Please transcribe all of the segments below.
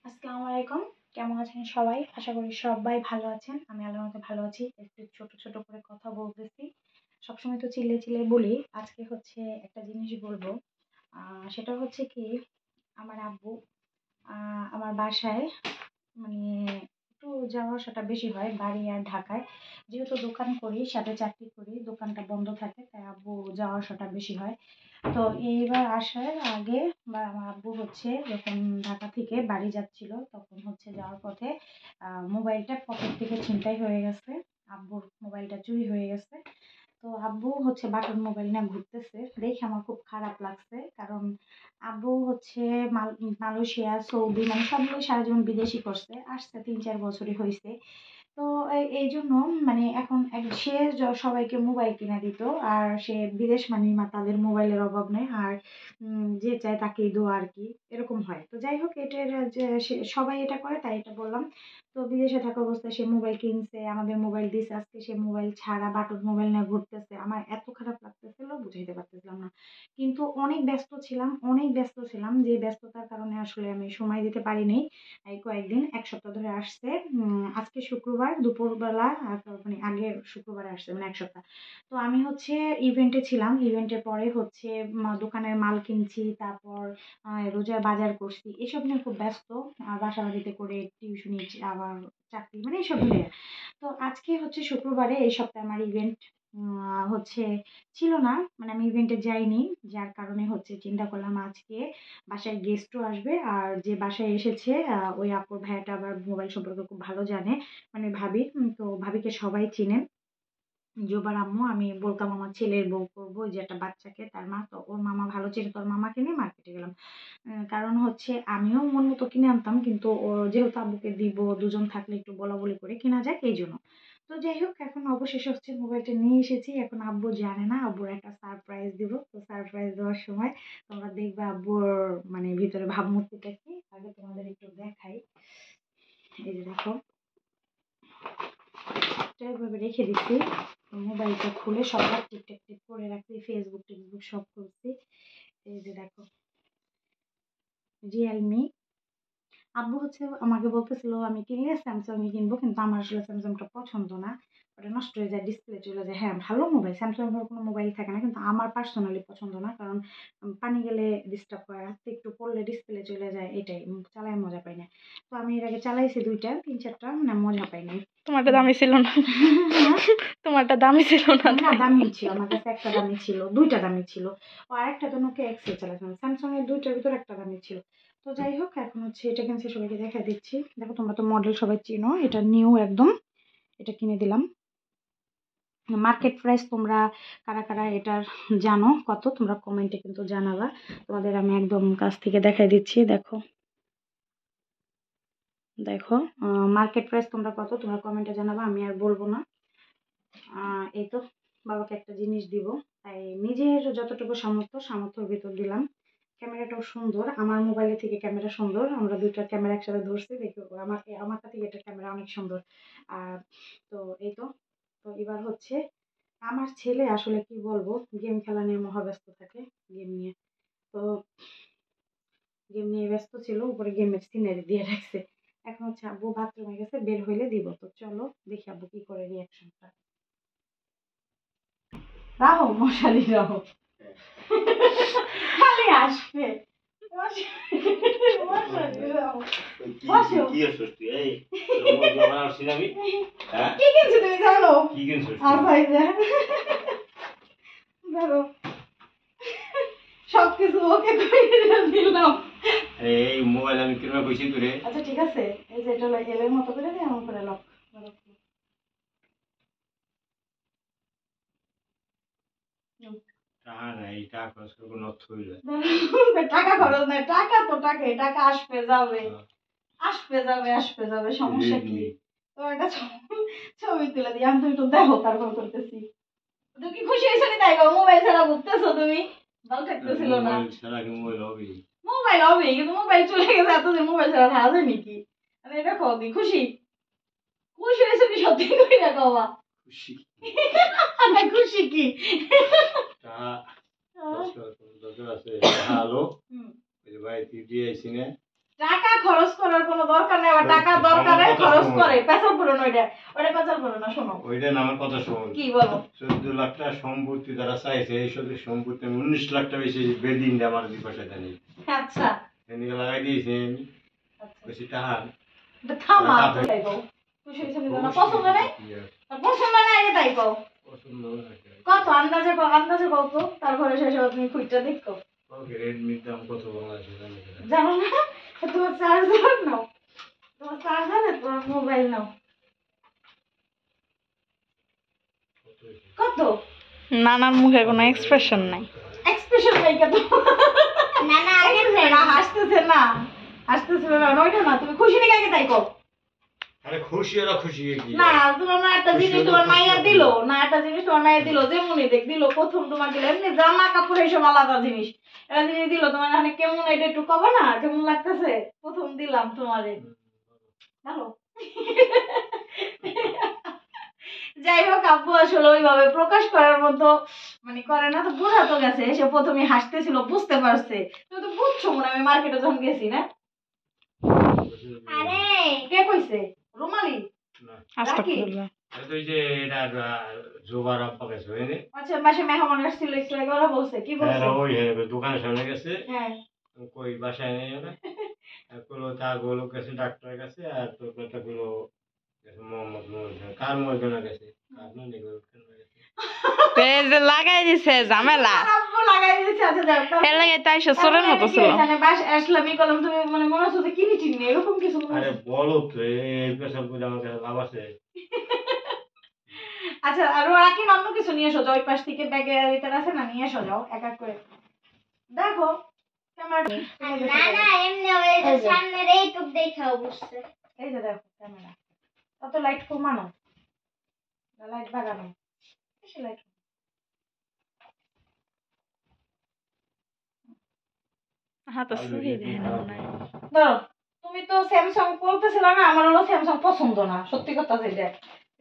আসসালামু আলাইকুম। কেমন আছেন সবাই? আশা করি সবাই ভালো আছেন। আমি আল্লাহর মতে ভালো আছি। একটু ছোট, ছোট করে কথা বলতেছি। সবসময় তো চিল্লিয়ে, চিল্লিয়ে বলি। আজকে হচ্ছে একটা জিনিস বলবো। সেটা হচ্ছে কি আমার আব্বু আ আমার বাসায় মানে একটু যাওয়া আসাটা বেশি হয় বাড়ি আর ঢাকায়। যেহেতু দোকান করি, সাথে চাকরি করি, দোকানটা বন্ধ থাকে তাই আব্বু যাওয়া আসাটা বেশি হয়। তো এইবার আসার আগে বা আমার আব্বু হচ্ছে যখন ঢাকা থেকে বাড়ি যাচ্ছিল তখন হচ্ছে যাওয়ার পথে মোবাইলটা পকেট থেকে ছিনতাই হয়ে গেছে। আব্বুর মোবাইলটা চুরি হয়ে গেছে। তো আব্বু হচ্ছে বাটন মোবাইল নিয়ে ঘুরতেছে দেখে আমার খুব খারাপ লাগছে, কারণ আব্বু হচ্ছে মালয়েশিয়া, সৌদি মানে সব মিলিয়ে সারা জীবন বিদেশই করছে, আসছে ৩-৪ বছরই হয়েছে। তো এই জন্য মানে এখন সে সবাইকে মোবাইল কিনে দিত, আর সে বিদেশ মানে তাদের মোবাইলের অভাব নেই, আর যে চায় তাকেই দেওয়া আর কি, এরকম হয়। তো যাই হোক, এটার যে সবাই এটা করে তাই এটা বললাম। তো বিদেশে থাকা অবস্থায় সে মোবাইল কিনছে, আমাদের মোবাইল দিছে, আজকে সে মোবাইল ছাড়া বাটন মোবাইল নিয়ে ঘুরতেছে। আমার এত খারাপ লাগতেছিল বুঝাইতে পারতেছিলাম না, কিন্তু অনেক ব্যস্ত ছিলাম, অনেক ব্যস্ত ছিলাম, যে ব্যস্ততার কারণে আসলে আমি সময় দিতে পারিনি। এই কয়েকদিন, ১ সপ্তাহ ধরে আসছে। আজকে শুক্রবার দুপুরবেলা, মানে আগের শুক্রবারে আসছে, মানে ১ সপ্তাহ। তো আমি হচ্ছে ইভেন্টে ছিলাম, ইভেন্টের পরে হচ্ছে দোকানের মাল কিনছি, তারপর রোজার বাজার করছি, এসব নিয়ে খুব ব্যস্ত। বাসা বাড়িতে করে টিউশনি, আবার চাকরি, মানে এসব নিয়ে। তো আজকে হচ্ছে শুক্রবারে, এই সপ্তাহে আমার ইভেন্ট হচ্ছে ছিল না, মানে আমি ইভেন্টে যাইনি। যার কারণে হচ্ছে চিন্তা করলাম আজকে বাসায় গেস্টও আসবে, আর যে বাসায় এসেছে ওই আপুর ভাইয়াটা আবার মোবাইল সম্পর্কে খুব ভালো জানে, মানে ভাবি। তো ভাবিকে সবাই চিনে। জোবার আম্মু, আমি বলতাম আমার ছেলের বউ করবো, ওই যে একটা বাচ্চাকে তার মা, তো ওর মামা ভালো চেনে, তোর মামাকে নিয়ে মার্কেটে গেলাম। কারণ হচ্ছে আমিও মন মতো কিনে আনতাম, কিন্তু ও যেহেতু আব্বুকে দিব, দুজন থাকলে একটু বলা বলি করে কিনা যায় এই জন্য। তো যাই হোক, এখন অবশেষে হচ্ছে মোবাইলটা নিয়ে এসেছি। এখন আব্বু জানে না, আব্বুর একটা সারপ্রাইজ দিব। তো সারপ্রাইজ দেওয়ার সময় তোমরা দেখবে আব্বুর মানে ভিতরে ভাবমূর্তিটা কি। আগে তোমাদের একটু দেখাই। এই যে দেখো, এইভাবে রেখে দিচ্ছি। মোবাইলটা খুলে সব টিপ টিপ টিপ করে রাখছি, ফেসবুক টেসবুক সব করছি। এই যে দেখো, রিয়েলমি। আব্বু হচ্ছে আমাকে বলতেছিল আমি কিনলে স্যামসাং কিনবো, কিন্তু আমার আসলে স্যামসাংটা পছন্দ না, ওটা নষ্ট হয়ে যায়, ডিসপ্লে চলে যায়। হ্যাঁ, ভালো মোবাইল, স্যামসাং এর কোনো মোবাইল থাকে না, কিন্তু আমার পার্সোনালি পছন্দ না, কারণ পানি গেলে ডিস্টার্ব হয়, হাতে একটু পড়লে ডিসপ্লে চলে যায়, এটাই চালায় মজা পাই না। তো আমি এর আগে চালাইছি 2টা 3-4টা, মানে মজা পাই নাই। তোমারটা দামি ছিল না? তোমারটা দামি ছিল না? না, দামি ছিল, আমার কাছে একটা দামি ছিল, 2টা দামি ছিল। ও আরেকটা তো নোকিয়া এক্সেল চালাতাম, স্যামসাং এর 2টার ভিতর একটা দামি ছিল। তো যাই হোক, এখন হচ্ছে এটা কিনছে, সবাইকে দেখা দিচ্ছি। দেখো, তোমরা তো মডেল সবাই চিনো, এটা নিউ একদম, এটা কিনে দিলাম। মার্কেট প্রাইস তোমরা কারা কারা এটার জানো কত, তোমরা কমেন্টে কিন্তু জানাবা। তোমাদের আমি একদম কাছ থেকে দেখাই দিচ্ছি। দেখো দেখো, মার্কেট প্রাইস তোমরা কত, তোমরা কমেন্টে জানাবা, আমি আর বলবো না। এই তো, বাবাকে একটা জিনিস দিব, তাই নিজের যতটুকু সামর্থ্যের ভিতর দিলাম। ক্যামেরাটাও সুন্দর, আমার মোবাইলের থেকে ক্যামেরা সুন্দর, আমরা 2টা ক্যামেরা একসাথে ধরছি, দেখি আমারটা থেকে এটা ক্যামেরা অনেক সুন্দর। আর তো এই তো, তো এবার হচ্ছে আমার ছেলে আসলে কি বলবো, গেম খেলা নিয়ে মহাব্যস্ত থাকে, গেম নিয়ে। তো গেম নিয়ে ব্যস্ত ছিল, উপরে গেমের সিনারি দিয়ে রাখছে। এখন হচ্ছে আব্বু বাথরুমে গেছে, বের হইলে দিব। তো চলো দেখি আব্বু কি করে রিয়াকশনটা। রাহো, মশারি রাহো, খালি আসবে। মশারি রাহো, বসো। কি কিনছো তুমি জানো? আসাই যে ধরো, সবকিছু ওকে করে দিলাম। এই মোবাইল আমি কিনবা কইছি তোরে। আচ্ছা ঠিক আছে, এই যে এটা এলের মতো করে দিই, আমার করে লক। টাকা নাই, টাকা খরচ করবো, নষ্ট হয়ে যায়। টাকা খরচ নাই, টাকা তো টাকাই, টাকা আসবে যাবে, আসবে যাবে, আসবে যাবে, সমস্যা কি? তো একটা ছবি তুলে দিই, আমি, তুমি তো দেখো তারপর করতেছি। তুমি কি খুশি হয়েছো নি? তাই মোবাইল ছাড়া ঘুরতেছো তুমি, ভালো থাকতেছিল না। মোবাইল ছাড়া কি মোবাইল হবে? মোবাইল হবে, কিন্তু মোবাইল চলে গেছে, এতদিন মোবাইল ছাড়া থাকা যায় নাকি? মানে এটা কও, দি খুশি, খুশি হয়েছো কি সত্যি কই না কওয়া? খুশি খুশি কি? দরকার আছে, হ্যালো, ভাই তুই দিয়ে আইছি না, টাকা খরচ করার কোনো দরকার নেই, আবার টাকা দরকারে খরচ করে পেছাল পুরো ওইটা পেছাল পুরো না। শোনো ওইটা না, আমার কথা শোন। কি বলো? 14 লাখ টাকা সম্পত্তি তারা চাইছে, এই শুধু সম্পত্তি 19 লাখ টাকা বেশি বেদিন দিয়ে আমার দুই পয়সা দেয়নি। আচ্ছা এদিকে লাগাই দিয়েছেন বেশি টাকা। থামা তাই কও, খুশি হইছে না? পছন্দ নাই, পছন্দ নাই আগে তাই কও। পছন্দ কত আন্দাজে কও, আন্দাজে কও তো, তারপরে শেষে তুমি খুঁজটা দেখো। ওকে, রেডমির দাম কত বাংলাদেশে জানি না। জানো না? তোমার চার্জার নাও, তোমার চার্জারে তোমার মোবাইল নাও। কত? নানার মুখে কোনো এক্সপ্রেশন নাই। এক্সপ্রেশন নাই কত? না না আগে না হাসতেছে না, হাসতেছে না, ওইটা না। তুমি খুশি নাকি আগে তাই কও। আরে খুশি ওরা খুশি কি না তোমার মা একটা জিনিস তোমার মাইয়া দিল না, একটা জিনিস তোমার মাইয়া দিল, যেমনই দেখ দিল, প্রথম তোমার দিল এমনি জামা কাপড় এইসব আলাদা জিনিস, একটা জিনিস দিল তোমার, মানে কেমন এটা একটু কবে না কেমন লাগতেছে? প্রথম দিলাম তোমারে, ভালো। যাই হোক, আব্বু আসলে ওইভাবে প্রকাশ করার মতো মানে করে না, তো বোঝা তো গেছে। সে প্রথমে হাসতেছিল, বুঝতে পারছে। তুমি তো বুঝছো মনে আমি মার্কেটে যখন গেছি না। আরে কে কইছে? রুমালি আস্তাগফিরুল্লাহ। ওই যে এটা জোবার আব্বা গেছে ওইনে। আচ্ছা মাসে মেহমান আসছিল, একটু আগে ওরা বলছে কি বলছে? হ্যাঁ ওই দোকানের সামনে গেছে। হ্যাঁ কই বাসায় নেই ওরা। গুলো তা গুলো গেছে ডাক্তারের কাছে, আর তোর কথা গুলো গেছে মোহাম্মদ নুর। কার মর্জনা গেছে? কার না নিগো এই যে লাগাই দিছে ঝামেলা। আব্বু লাগাই দিয়েছে। আচ্ছা যাও এর লাগে তাই সরের মতো ছিল। এখানে বাস আসলামই করলাম, তুমি মানে মনে হচ্ছে যে কিনি টিনি এরকম কিছু মনে আরে হচ্ছে? বলো তো এই পেশাব করে আমার কাছে লাভ আছে? আচ্ছা আর রাখি অন্য কিছু নিয়ে এসো, ওই পাশ থেকে ব্যাগের ভিতরে আছে না, নিয়ে এসো যাও এক এক করে। দেখো ক্যামেরা না না এমনি ওই যে সামনের এইটুক দেখাও বুঝছে। এই যে দেখো ক্যামেরা কত লাইট কমানো, লাইট বাগানো, বেশি লাইট। হ্যাঁ তো সুহি দেন না। ধরো তুমি তো স্যামসাং বলতেছিল না, আমার হলো স্যামসাং পছন্দ না, সত্যি কথা যেটা,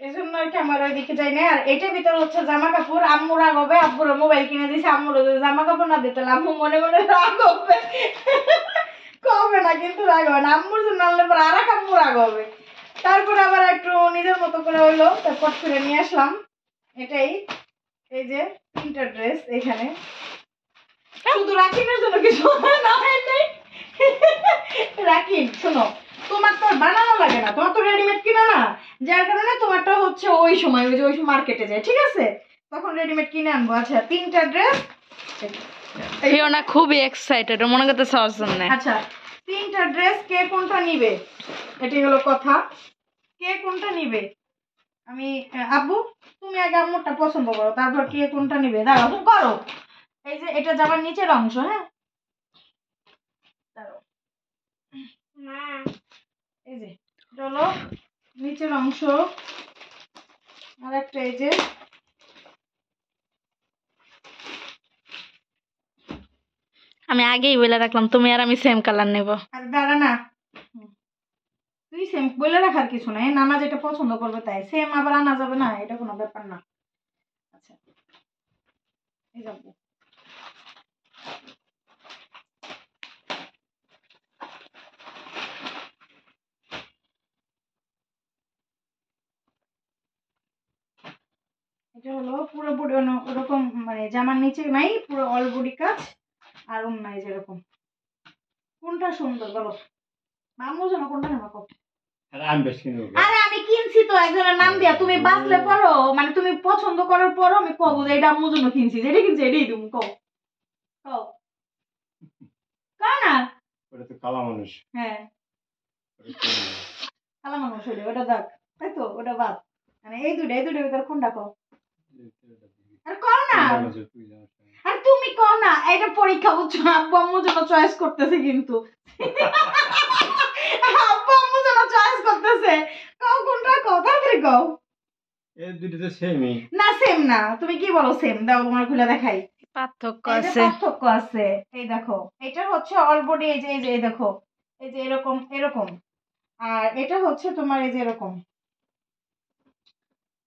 এই জন্য আর কি আমার ওইদিকে যাই না। আর এটার ভিতরে হচ্ছে জামা কাপড়, আম্মু রাগ হবে, আব্বুর মোবাইল কিনে দিয়েছে, আম্মুর জামা কাপড় না দিতে আম্মু মনে মনে রাগ হবে, কবে না কিন্তু রাগ হবে না, আম্মুর জন্য আনলে পরে আর এক আম্মু রাগ হবে। তারপরে আবার একটু নিজের মতো করে হইলো, তারপর করে নিয়ে আসলাম এটাই। এই যে তিনটা ড্রেস এখানে, শুধু রাকিনের জন্য কিছু না হয় নাই। রাকিন শোনো, তোমার তো আর বানানো লাগে না, তোমার তো রেডিমেড কিনা না, যার কারণে তোমারটা হচ্ছে ওই সময় ওই যে ওই মার্কেটে যায়, ঠিক আছে, তখন রেডিমেড কিনে আনবো। আচ্ছা তিনটা ড্রেস, ফিওনা খুবই এক্সাইটেড, মনে করতেছে ওর জন্য। আচ্ছা তিনটা ড্রেস কে কোনটা নিবে, এটাই হলো কথা, কে কোনটা নিবে। আমি আব্বু তুমি আগে আম্মুরটা পছন্দ করো, তারপর কে কোনটা নিবে দাঁড়াও তুমি করো। এই যে এটা জামার নিচের অংশ, হ্যাঁ দাঁড়াও, মা এই যে এটা হলো নিচের অংশ, আর একটা এই যে আমি আগেই বলে রাখলাম তুমি আর আমি সেম কালার নেব। আর দাঁড়া না, তুই সেম বলে রাখার কিছু নাই, নানা যেটা পছন্দ করবে তাই সেম আবার আনা যাবে না, এটা কোনো ব্যাপার না। আচ্ছা এই যাবো, এটা হলো পুরো বডি ওরকম, মানে জামার নিচে নাই, পুরো অল বডি কাজ, আর নাই যেরকম। কোনটা সুন্দর বলো, মামু জানো কোনটা নেবা কও। আরে আমি বেশি কিনবো। আরে আমি কিনছি তো একজনের নাম দিয়া, তুমি বাঁচলে পড়ো, মানে তুমি পছন্দ করার পরও আমি কব যে এটা আম্মুর জন্য কিনছি, যেটা কিনছি এটাই তুমি কও, কও কও না। ওটা তো কালা মানুষ। হ্যাঁ কালা মানুষ হইলে ওটা দেখ, তাই তো ওটা বাদ, মানে এই দুটো ভিতরে কোনটা কও। আর কও না, আর তুমি কও না, এটা পরীক্ষা বুঝছো, আব্বু আম্মুর জন্য চয়েস করতেছে কিন্তু, আব্বু আম্মুর জন্য চয়েস করতেছে, কও কোনটা, কও তাড়াতাড়ি কও। এই দুটো তো সেমই না সেম না, তুমি কি বলো সেম, দাও তোমার খুলে দেখাই। পার্থক্য এই যে আছে। পার্থক্য আছে, এই দেখো এটা হচ্ছে অল বডি, এই যে এই দেখো, এই যে এরকম এরকম, আর এটা হচ্ছে তোমার এই যে এরকম,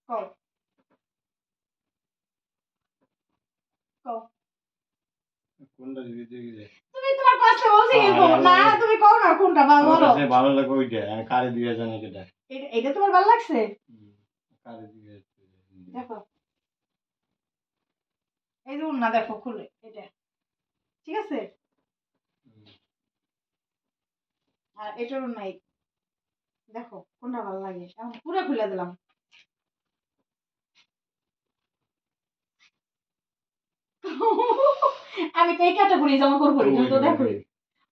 কও কও। কোনটা দিবি তুই কি জানিস? তুমি তোমার কষ্ট বলছি হ্যাঁ, এরকম হ্যাঁ, না, হ্যাঁ। তুমি কও না কোনটা আমার বলো। কাছে ভালো লাগে ওইটা, আমি কারে দিয়ে জানি কেটা। এটা তোমার ভালো লাগছে? কারে দিয়ে দেখো এই যে না, দেখো খুলে এটা, ঠিক আছে? আর এটারও নাই, দেখো কোনটা ভালো লাগে। এখন পুরো খুলে দিলাম। আমি তো এই ক্যাটাগরি জামা কাপড় পরি, তুমি তো দেখো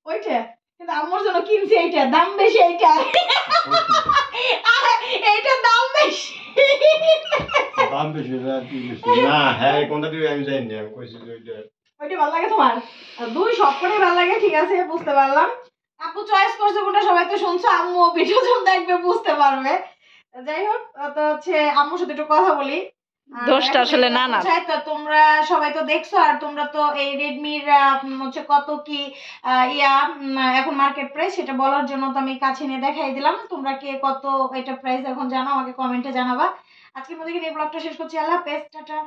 ওইটা, কিন্তু আমার জন্য কিনছি এইটা, দাম বেশি এইটা। এইটার দাম বেশি। দাম বেশি না, কি বেশি? না, হ্যাঁ, কোনটা দিবি আমি জানি না, আমি কইছি যে ওইটা। ওইটা ভালো লাগে তোমার? দুই সবকটাই ভালো লাগে, ঠিক আছে, বুঝতে পারলাম। আপু চয়েস করছে কোনটা সবাই তো শুনছো, আম্মু ভিডিও যখন দেখবে বুঝতে পারবে। যাই হোক, তো হচ্ছে আম্মুর সাথে একটু কথা বলি। দোষটা আসলে না না। তো তোমরা সবাই তো দেখছো, আর তোমরা তো এই রেডমির হচ্ছে কত কি এখন মার্কেট প্রাইস সেটা বলার জন্য তো আমি কাছে নিয়ে দেখাই দিলাম। তোমরা কে কত এটা প্রাইস এখন জানো, আমাকে কমেন্টে জানাবা। আজকের মধ্যে এই ব্লগটা শেষ করছি। আল্লাহ হাফেজ, টাটা।